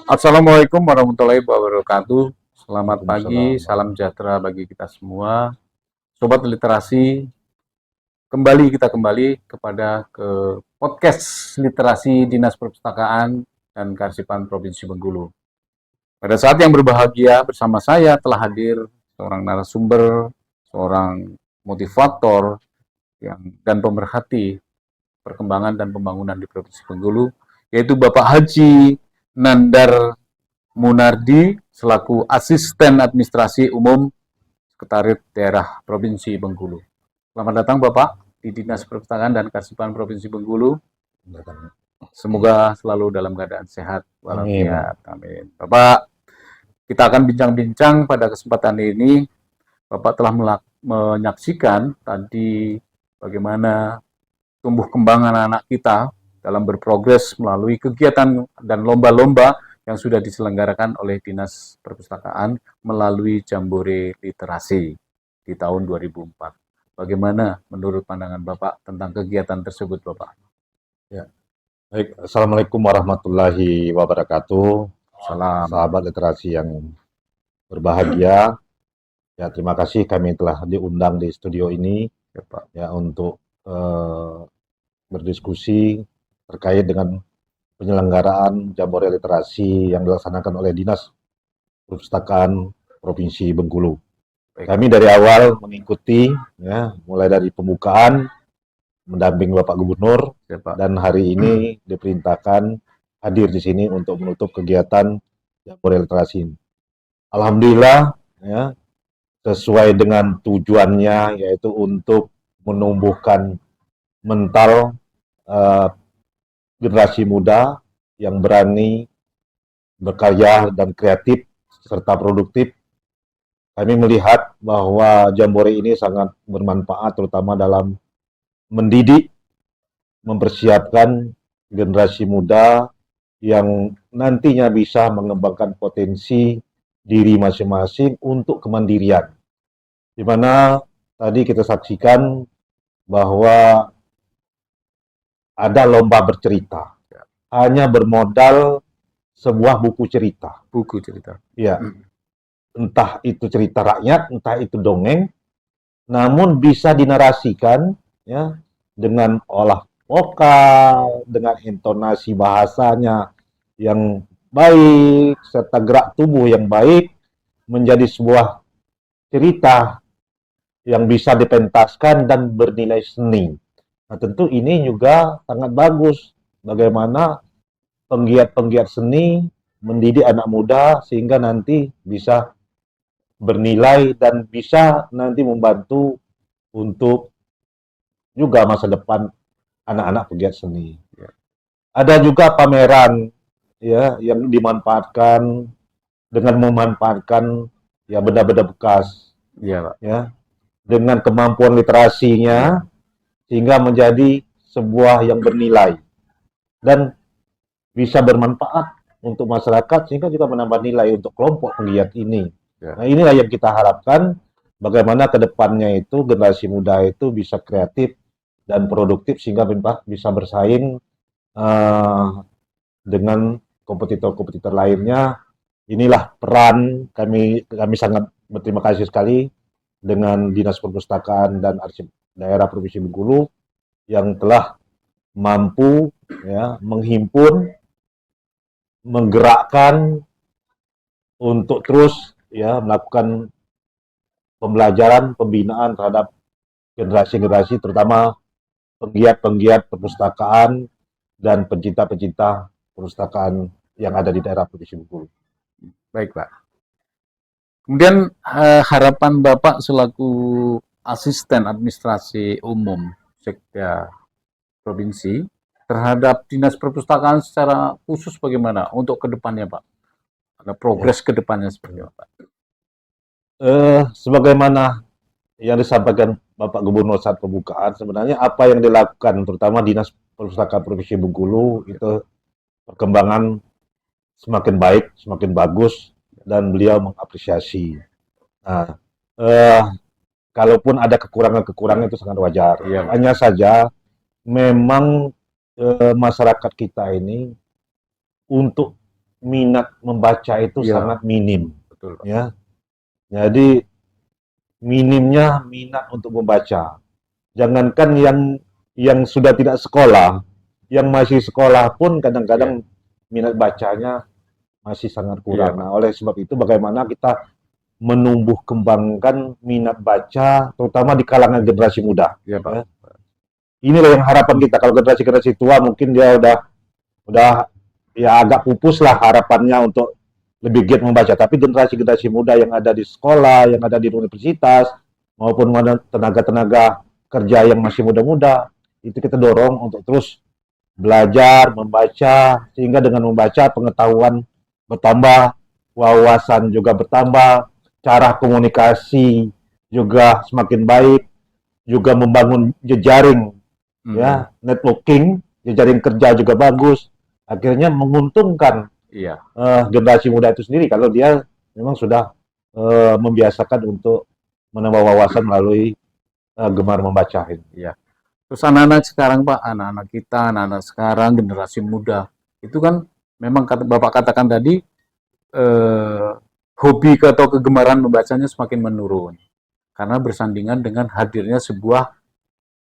Assalamualaikum warahmatullahi wabarakatuh. Selamat pagi, Waalaikumsalam. salam sejahtera bagi kita semua. Sobat literasi, kembali kepada podcast literasi Dinas Perpustakaan dan Kearsipan Provinsi Bengkulu. Pada saat yang berbahagia bersama saya telah hadir seorang narasumber, seorang motivator dan pemerhati perkembangan dan pembangunan di Provinsi Bengkulu, yaitu Bapak Haji Nandar Munardi selaku Asisten Administrasi Umum Sekretariat Daerah Provinsi Bengkulu. Selamat datang Bapak di Dinas Perpustakaan dan Kearsipan Provinsi Bengkulu. Semoga selalu dalam keadaan sehat walafiat. Amin. Bapak, kita akan bincang-bincang pada kesempatan ini. Bapak telah menyaksikan tadi bagaimana tumbuh kembang anak-anak kita dalam berprogres melalui kegiatan dan lomba-lomba yang sudah diselenggarakan oleh Dinas Perpustakaan melalui Jambore Literasi di tahun 2004. Bagaimana menurut pandangan Bapak tentang kegiatan tersebut, Bapak? Ya. Baik, Assalamualaikum warahmatullahi wabarakatuh. Salam. Sahabat literasi yang berbahagia. Ya, terima kasih kami telah diundang di studio ini Ya, Pak. Ya, untuk berdiskusi terkait dengan penyelenggaraan Jambore Literasi yang dilaksanakan oleh Dinas Perpustakaan Provinsi Bengkulu. Kami dari awal mengikuti, ya, mulai dari pembukaan, mendamping Bapak Gubernur, Ya, Pak. dan hari ini diperintahkan hadir di sini untuk menutup kegiatan Jambore Literasi. Alhamdulillah, ya, sesuai dengan tujuannya, yaitu untuk menumbuhkan mental generasi muda yang berani berkarya dan kreatif serta produktif. Kami melihat bahwa Jambore ini sangat bermanfaat, terutama dalam mendidik, mempersiapkan generasi muda yang nantinya bisa mengembangkan potensi diri masing-masing untuk kemandirian. Di mana tadi kita saksikan bahwa ada lomba bercerita, hanya bermodal sebuah buku cerita. Buku cerita. Ya, entah itu cerita rakyat, entah itu dongeng, namun bisa dinarasikan, ya, dengan olah vokal, dengan intonasi bahasanya yang baik, serta gerak tubuh yang baik, menjadi sebuah cerita yang bisa dipentaskan dan bernilai seni. Nah, tentu ini juga sangat bagus bagaimana penggiat-penggiat seni mendidik anak muda sehingga nanti bisa bernilai dan bisa nanti membantu untuk juga masa depan anak-anak pegiat seni. Ada juga pameran, ya, yang dimanfaatkan dengan memanfaatkan, ya, benda-benda bekas, Iya, Pak. ya, dengan kemampuan literasinya sehingga menjadi sebuah yang bernilai dan bisa bermanfaat untuk masyarakat sehingga juga menambah nilai untuk kelompok penggiat ini. Ya. Nah, inilah yang kita harapkan, bagaimana ke depannya itu generasi muda itu bisa kreatif dan produktif sehingga bisa bersaing dengan kompetitor-kompetitor lainnya. Inilah peran kami sangat berterima kasih sekali dengan Dinas Perpustakaan dan Arsip Daerah Provinsi Bengkulu yang telah mampu, ya, menghimpun, menggerakkan untuk terus, ya, melakukan pembelajaran, pembinaan terhadap generasi-generasi, terutama penggiat-penggiat perpustakaan dan pencinta-pencinta perpustakaan yang ada di daerah Provinsi Bengkulu. Baik, Pak. Kemudian harapan Bapak selaku Asisten Administrasi Umum Sekda Provinsi terhadap Dinas Perpustakaan secara khusus bagaimana untuk kedepannya, Pak? Ada progres kedepannya seperti apa? Sebagaimana yang disampaikan Bapak Gubernur saat pembukaan, sebenarnya apa yang dilakukan, terutama Dinas Perpustakaan Provinsi Bengkulu, itu perkembangan semakin baik, semakin bagus, dan beliau mengapresiasi. Nah, kalaupun ada kekurangan-kekurangan itu sangat wajar. Iya. Hanya saja memang masyarakat kita ini untuk minat membaca itu Iya. sangat minim, Betul, Pak. ya. Jadi minimnya minat untuk membaca. Jangankan yang sudah tidak sekolah, yang masih sekolah pun kadang-kadang minat bacanya masih sangat kurang. Iya, Pak. Nah, oleh sebab itu bagaimana kita menumbuh kembangkan minat baca, terutama di kalangan generasi muda. Iya, Pak. Ya. Inilah yang harapan kita. Kalau generasi-generasi tua mungkin dia udah ya agak pupus lah harapannya untuk lebih giat membaca. Tapi generasi-generasi muda yang ada di sekolah, yang ada di universitas, maupun tenaga-tenaga kerja yang masih muda-muda, itu kita dorong untuk terus belajar, membaca, sehingga dengan membaca pengetahuan bertambah, wawasan juga bertambah, cara komunikasi juga semakin baik, juga membangun jejaring, ya, networking, jejaring kerja juga bagus, akhirnya menguntungkan Iya. generasi muda itu sendiri kalau dia memang sudah membiasakan untuk menambah wawasan melalui gemar membaca ini. Iya. Terus anak-anak sekarang, Pak, anak-anak kita, anak-anak sekarang, generasi muda, itu kan memang Bapak katakan tadi, hobi atau kegemaran membacanya semakin menurun. Karena bersandingan dengan hadirnya sebuah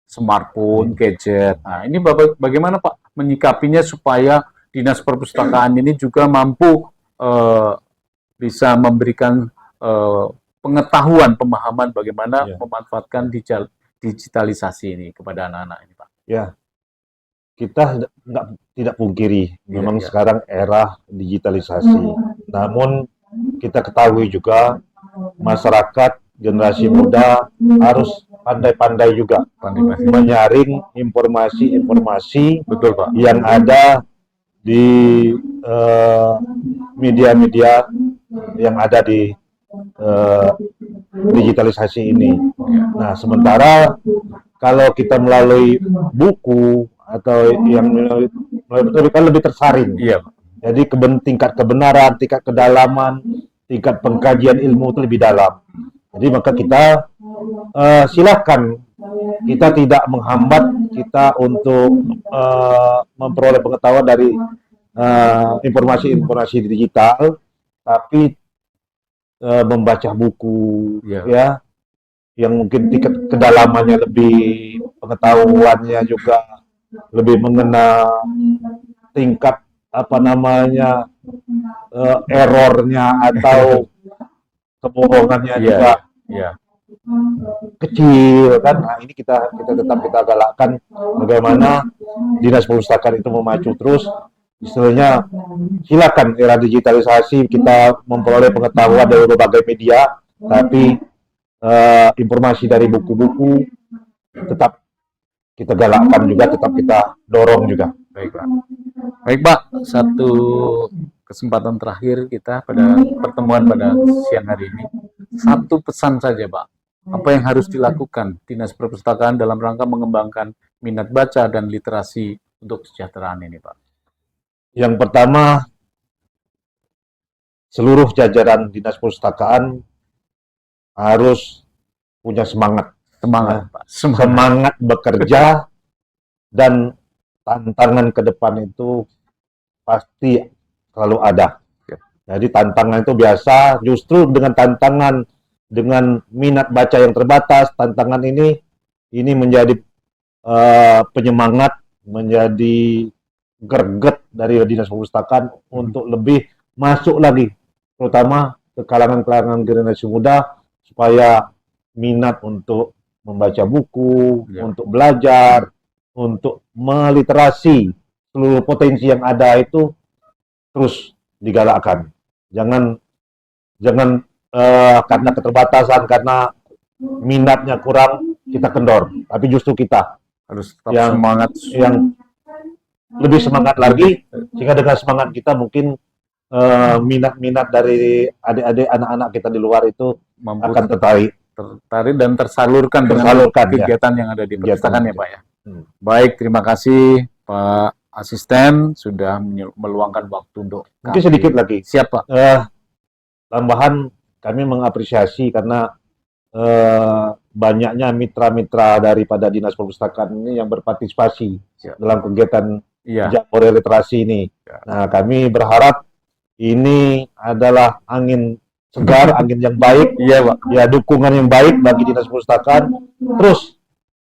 smartphone, gadget. Nah, ini Bapak bagaimana, Pak, menyikapinya supaya Dinas Perpustakaan ini juga mampu bisa memberikan pengetahuan, pemahaman bagaimana memanfaatkan digitalisasi ini kepada anak-anak ini, Pak. Ya, kita tidak pungkiri, memang sekarang era digitalisasi. Namun kita ketahui juga masyarakat generasi muda harus pandai-pandai juga menyaring informasi-informasi yang ada di media-media yang ada di digitalisasi ini. Nah, sementara kalau kita melalui buku atau yang lebih tersaring. Iya. Jadi tingkat kebenaran, tingkat kedalaman, tingkat pengkajian ilmu itu lebih dalam. Jadi maka kita silakan, kita tidak menghambat kita untuk memperoleh pengetahuan dari informasi-informasi digital, tapi membaca buku, ya, yang mungkin tingkat kedalamannya lebih, pengetahuannya juga lebih mengenal tingkat errornya atau kebohongannya juga kecil kan. Nah, ini kita galakkan bagaimana Dinas Perpustakaan itu memacu terus. Istilahnya silakan era digitalisasi kita memperoleh pengetahuan dari berbagai media, tapi informasi dari buku-buku tetap kita galakkan juga, tetap kita dorong juga. Baik, Pak. Baik, Pak. Satu kesempatan terakhir kita pada pertemuan pada siang hari ini. Satu pesan saja, Pak. Apa yang harus dilakukan Dinas Perpustakaan dalam rangka mengembangkan minat baca dan literasi untuk kesejahteraan ini, Pak? Yang pertama, seluruh jajaran Dinas Perpustakaan harus punya semangat. Pak. Semangat bekerja, dan tantangan ke depan itu pasti selalu ada. Jadi tantangan itu biasa, justru dengan tantangan, dengan minat baca yang terbatas, tantangan ini menjadi penyemangat, menjadi greget dari Dinas Perpustakaan untuk lebih masuk lagi, terutama ke kalangan-kalangan generasi muda, supaya minat untuk membaca buku, untuk belajar, untuk meliterasi seluruh potensi yang ada itu terus digalakkan. Jangan karena keterbatasan, karena minatnya kurang, kita kendor. Tapi justru kita harus tetap semangat, yang lebih semangat lagi, sehingga dengan semangat kita mungkin minat-minat dari adik-adik, anak-anak kita di luar itu akan tertarik dan tersalurkan dengan kegiatan yang ada di perpustakaan, ya, Pak, ya. Baik, terima kasih Pak Asisten sudah meluangkan waktu untuk mungkin sedikit lagi. Siap, Pak. Tambahan, kami mengapresiasi karena banyaknya mitra-mitra daripada Dinas Perpustakaan ini yang berpartisipasi dalam kegiatan Jambore Literasi ini. Nah, kami berharap ini adalah angin segar, angin yang baik, Iya, Pak. ya dukungan yang baik bagi Dinas Perpustakaan, terus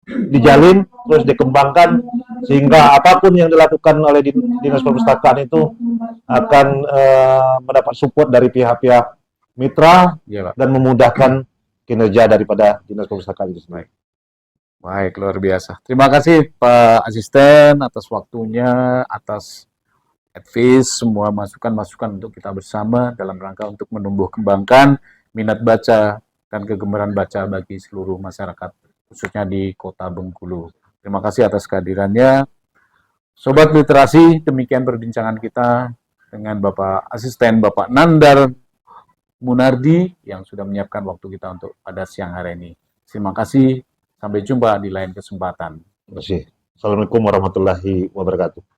dijalin, terus dikembangkan, sehingga apapun yang dilakukan oleh Dinas Perpustakaan itu akan mendapat support dari pihak-pihak mitra Iya, Pak. dan memudahkan kinerja daripada Dinas Perpustakaan itu sendiri. Baik, luar biasa. Terima kasih Pak Asisten atas waktunya, atas advice, semua masukan-masukan untuk kita bersama dalam rangka untuk menumbuh kembangkan minat baca dan kegemaran baca bagi seluruh masyarakat, khususnya di Kota Bengkulu. Terima kasih atas kehadirannya. Sobat Literasi, demikian perbincangan kita dengan Bapak Asisten, Bapak Nandar Munardi, yang sudah menyiapkan waktu kita untuk pada siang hari ini. Terima kasih. Sampai jumpa di lain kesempatan. Terima kasih. Assalamualaikum warahmatullahi wabarakatuh.